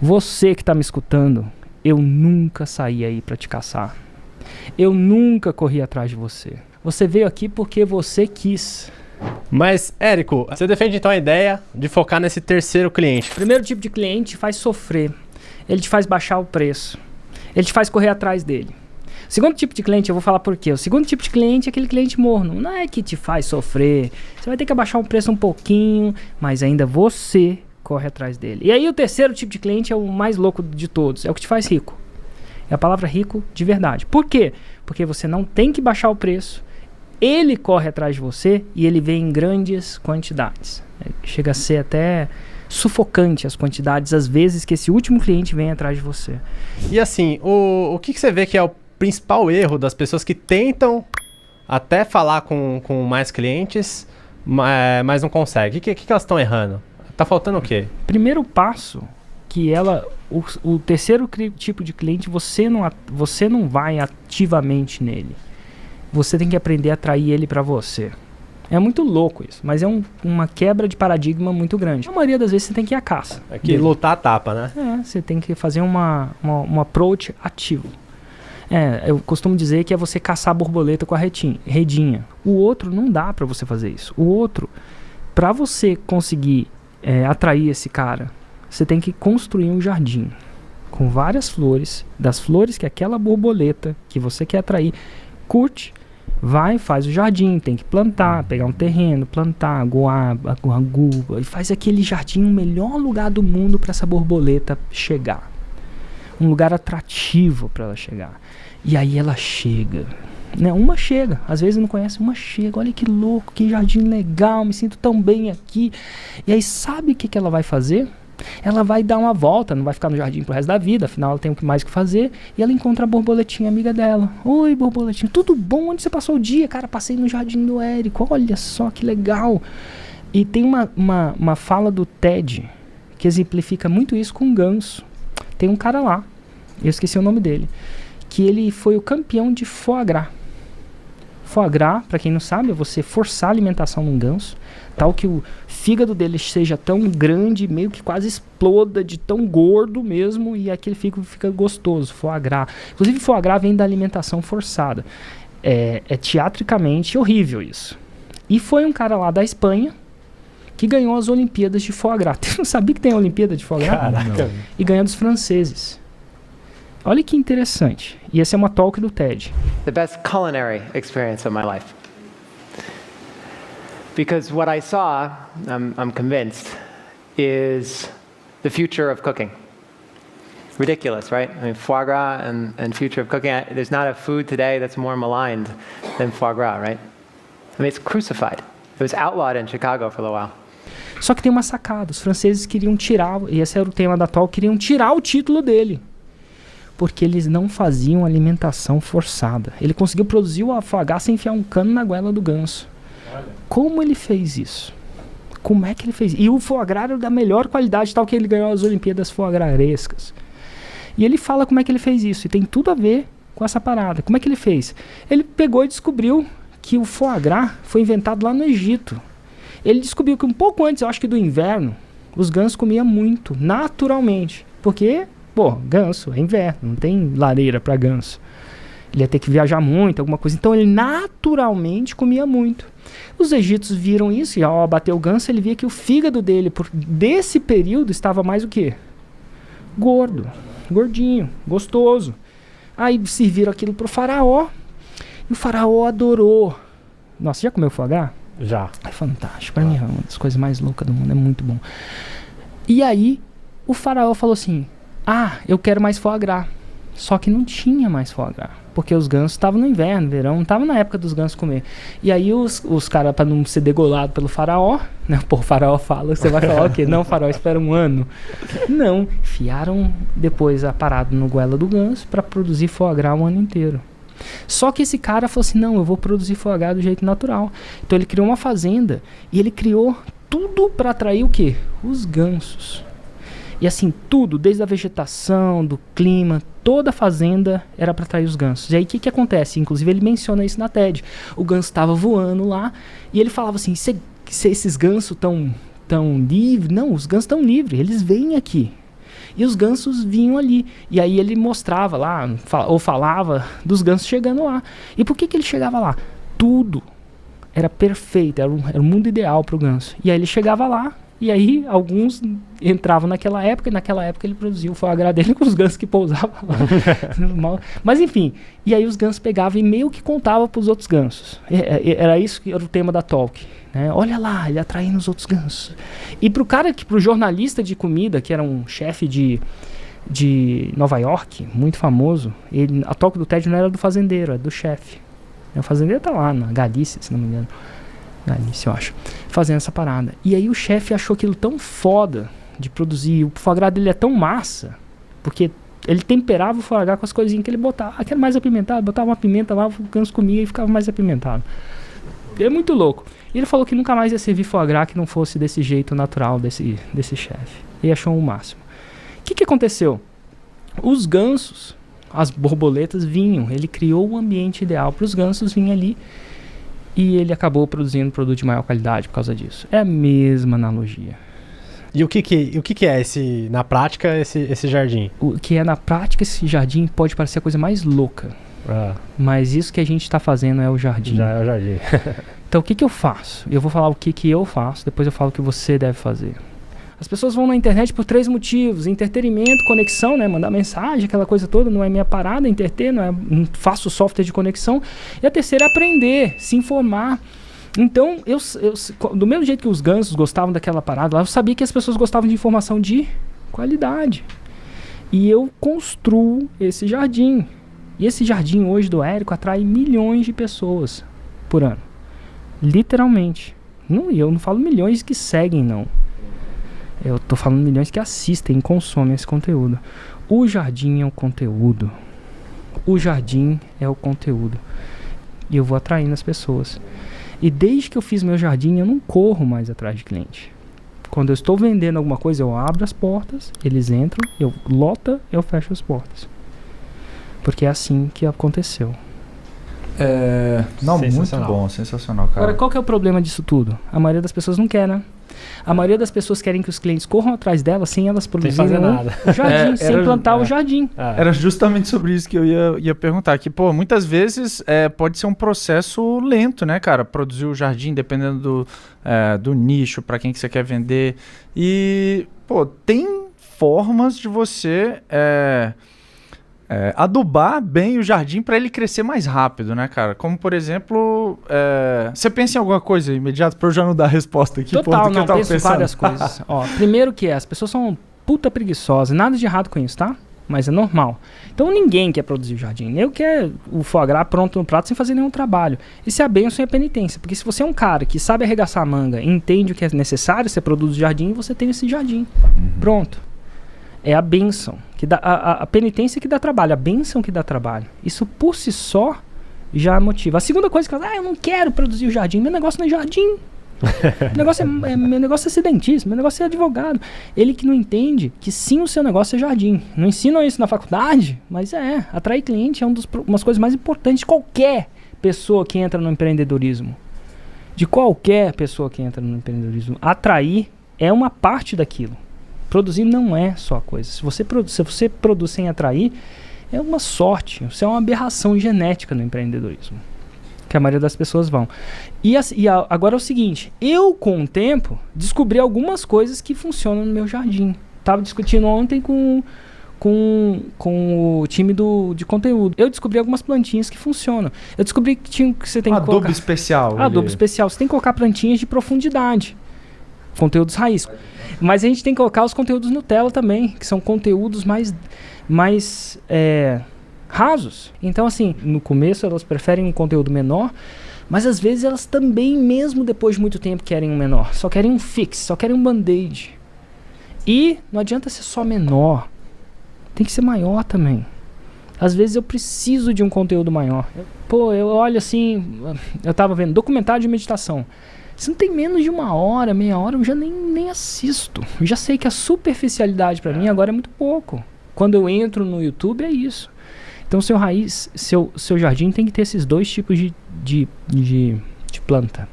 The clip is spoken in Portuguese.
Você que está me escutando, eu nunca saí aí para te caçar. Eu nunca corri atrás de você. Você veio aqui porque você quis. Mas, Érico, você defende então a ideia de focar nesse terceiro cliente? O primeiro tipo de cliente te faz sofrer. Ele te faz baixar o preço. Ele te faz correr atrás dele. O segundo tipo de cliente, eu vou falar por quê. O segundo tipo de cliente é aquele cliente morno. Não é que te faz sofrer. Você vai ter que abaixar o preço um pouquinho, mas ainda você corre atrás dele. E aí o terceiro tipo de cliente é o mais louco de todos. É o que te faz rico. É a palavra rico de verdade. Por quê? Porque você não tem que baixar o preço. Ele corre atrás de você e ele vem em grandes quantidades. Chega a ser até sufocante as quantidades, às vezes, que esse último cliente vem atrás de você. E assim, o que você vê que é o principal erro das pessoas que tentam até falar com mais clientes, mas não conseguem? O que elas estão errando? Tá faltando o quê? Primeiro passo, o terceiro tipo de cliente, você não vai ativamente nele. Você tem que aprender a atrair ele para você. É muito louco isso, mas é uma quebra de paradigma muito grande. A maioria das vezes você tem que ir à caça. É que lutar a tapa, né? Você tem que fazer um approach ativo. Eu costumo dizer que é você caçar a borboleta com a redinha. O outro não dá para você fazer isso. O outro, para você conseguir atrair esse cara, você tem que construir um jardim com várias flores, das flores que aquela borboleta que você quer atrair curte. Vai, faz o jardim, tem que plantar, pegar um terreno, plantar, goaba, guaguba, e faz aquele jardim o melhor lugar do mundo para essa borboleta chegar. Um lugar atrativo para ela chegar. E aí ela chega. Né? Uma chega, às vezes não conhece, uma chega. Olha que louco, que jardim legal, me sinto tão bem aqui. E aí sabe o que ela vai fazer? Ela vai dar uma volta, não vai ficar no jardim pro resto da vida, afinal ela tem mais o que fazer, e ela encontra a borboletinha amiga dela. Oi, borboletinha, tudo bom? Onde você passou o dia? Cara, passei no jardim do Érico, olha só que legal. E tem uma fala do Ted que exemplifica muito isso com um ganso. Tem um cara lá, eu esqueci o nome dele, que ele foi o campeão de foie gras. Foie gras, para quem não sabe, é você forçar a alimentação num ganso, tal que o fígado dele seja tão grande, meio que quase exploda de tão gordo mesmo, e aquele fígado fica gostoso, foie gras. Inclusive, foie gras vem da alimentação forçada. É teatricamente horrível isso. E foi um cara lá da Espanha que ganhou as Olimpíadas de foie gras. Você não sabia que tem a Olimpíada de foie gras? Caraca. E ganhou dos franceses. Olha que interessante. E essa é uma talk do TED. The best culinary experience of my life. Because what I saw, I'm convinced, is the future of cooking. Ridiculous, right? I mean, foie gras and future of cooking. There's not a food today that's more maligned than foie gras, right? I mean, it's crucified. It was outlawed in Chicago for a little while. Só que tem uma sacada. Os franceses queriam tirar, e esse era o tema da talk, queriam tirar o título dele. Porque eles não faziam alimentação forçada. Ele conseguiu produzir o foie gras sem enfiar um cano na goela do ganso. Olha. Como ele fez isso? Como é que ele fez? E o foie gras era da melhor qualidade, tal que ele ganhou as Olimpíadas foie grasescas. E ele fala como é que ele fez isso. E tem tudo a ver com essa parada. Como é que ele fez? Ele pegou e descobriu que o foie gras foi inventado lá no Egito. Ele descobriu que um pouco antes, eu acho que do inverno, os gansos comiam muito, naturalmente. Porque, ganso é inverno, não tem lareira para ganso. Ele ia ter que viajar muito, alguma coisa. Então ele naturalmente comia muito. Os egípcios viram isso e ao abater o ganso, ele via que o fígado dele, desse período, estava mais o quê? Gordo, gordinho, gostoso. Aí serviram aquilo pro faraó. E o faraó adorou. Nossa, já comeu foie gras? Já. É fantástico. Pra mim é uma das coisas mais loucas do mundo. É muito bom. E aí, o faraó falou assim: eu quero mais foie gras. Só que não tinha mais foie gras. Porque os gansos estavam no inverno, verão, não estavam na época dos gansos comer. E aí os caras, pra não ser degolado pelo faraó, né? O faraó fala, você vai falar o quê? Não, faraó, espera um ano. Não, enfiaram depois a parada no goela do ganso pra produzir foie gras o ano inteiro. Só que esse cara falou assim: não, eu vou produzir foie gras do jeito natural. Então ele criou uma fazenda e ele criou tudo pra atrair o quê? Os gansos. E assim, tudo, desde a vegetação, do clima, toda a fazenda era para atrair os gansos. E aí o que acontece? Inclusive ele menciona isso na TED. O ganso estava voando lá e ele falava assim: se esses gansos estão livres? Não, os gansos estão livres, eles vêm aqui. E os gansos vinham ali. E aí ele mostrava lá, ou falava dos gansos chegando lá. E por que ele chegava lá? Tudo era perfeito, era o mundo ideal para o ganso. E aí ele chegava lá, e aí alguns entravam naquela época, e naquela época ele produzia o foie gras dele com os gansos que pousavam lá. Mas enfim, e aí os gansos pegavam e meio que contavam para os outros gansos. Era isso que era o tema da talk. Né? Olha lá, ele atraindo os outros gansos. E pro jornalista de comida, que era um chefe de Nova York, muito famoso, a talk do TED não era do fazendeiro, era do chefe. O fazendeiro tá lá na Galícia, se não me engano. Galícia, eu acho. Fazendo essa parada. E aí o chefe achou aquilo tão foda de produzir. O foie gras dele é tão massa, porque ele temperava o foie gras com as coisinhas que ele botava. Aquele mais apimentado, botava uma pimenta lá, o ganso comia e ficava mais apimentado. É muito louco. E ele falou que nunca mais ia servir foie gras que não fosse desse jeito natural desse chefe. E achou o máximo. O que aconteceu? Os gansos, as borboletas vinham. Ele criou o ambiente ideal para os gansos virem ali. E ele acabou produzindo produto de maior qualidade por causa disso. É a mesma analogia. E o que é na prática esse jardim? O que é na prática esse jardim pode parecer a coisa mais louca. Mas isso que a gente está fazendo é o jardim. Já é o jardim. Então o que eu faço? Eu vou falar o que eu faço, depois eu falo o que você deve fazer. As pessoas vão na internet por 3 motivos: entretenimento, conexão, né? Mandar mensagem, aquela coisa toda, não é minha parada, entreter, não faço software de conexão. E a terceira é aprender, se informar. Então, do mesmo jeito que os gansos gostavam daquela parada lá, eu sabia que as pessoas gostavam de informação de qualidade. E eu construo esse jardim. E esse jardim hoje do Érico atrai milhões de pessoas por ano. Literalmente. Eu não falo milhões que seguem, não. Eu tô falando milhões que assistem e consomem esse conteúdo. O jardim é o conteúdo. O jardim é o conteúdo. E eu vou atraindo as pessoas. E desde que eu fiz meu jardim, eu não corro mais atrás de cliente. Quando eu estou vendendo alguma coisa, eu abro as portas, eles entram, eu fecho as portas. Porque é assim que aconteceu. Não, muito bom, sensacional, cara. Agora, qual que é o problema disso tudo? A maioria das pessoas não quer, né? A maioria das pessoas querem que os clientes corram atrás delas sem elas produzirem o jardim, sem plantar o jardim. Era justamente sobre isso que eu ia perguntar. Que, muitas vezes pode ser um processo lento, né, cara? Produzir o jardim, dependendo do nicho, para quem que você quer vender. E, tem formas de você adubar bem o jardim para ele crescer mais rápido, né, cara? Como, por exemplo, você pensa em alguma coisa imediata para eu já não dar a resposta aqui? Total, não, penso em várias coisas. Primeiro que as pessoas são puta preguiçosas, nada de errado com isso, tá? Mas é normal. Então ninguém quer produzir o jardim. Nem quer o foie gras pronto no prato sem fazer nenhum trabalho. Isso é a bênção e a penitência. Porque se você é um cara que sabe arregaçar a manga e entende o que é necessário, você produz o jardim e você tem esse jardim. Pronto. É a bênção, que dá, a penitência que dá trabalho, a bênção que dá trabalho. Isso por si só já motiva. A segunda coisa que eu não quero produzir o jardim, meu negócio não é jardim. Meu negócio é ser dentista, meu negócio é advogado. Ele que não entende que sim, o seu negócio é jardim. Não ensinam isso na faculdade, mas atrair cliente é umas coisas mais importantes de qualquer pessoa que entra no empreendedorismo. De qualquer pessoa que entra no empreendedorismo. Atrair é uma parte daquilo. Produzir não é só a coisa. Se você produz sem atrair, é uma sorte. Isso é uma aberração genética no empreendedorismo. Que a maioria das pessoas vão. E agora é o seguinte. Eu, com o tempo, descobri algumas coisas que funcionam no meu jardim. Estava discutindo ontem com o time de conteúdo. Eu descobri algumas plantinhas que funcionam. Eu descobri que você tem que colocar... Adubo especial. Adubo especial. Você tem que colocar plantinhas de profundidade. Conteúdos raiz. Mas a gente tem que colocar os conteúdos Nutella também, que são conteúdos mais rasos. Então, assim, no começo elas preferem um conteúdo menor, mas às vezes elas também, mesmo depois de muito tempo, querem um menor. Só querem um fix, só querem um band-aid. E não adianta ser só menor. Tem que ser maior também. Às vezes eu preciso de um conteúdo maior. Eu olho assim, eu tava vendo documentário de meditação. Se não tem menos de uma hora, meia hora, eu já nem assisto. Eu já sei que a superficialidade para mim agora é muito pouco. Quando eu entro no YouTube é isso. Então seu jardim tem que ter esses 2 tipos de planta.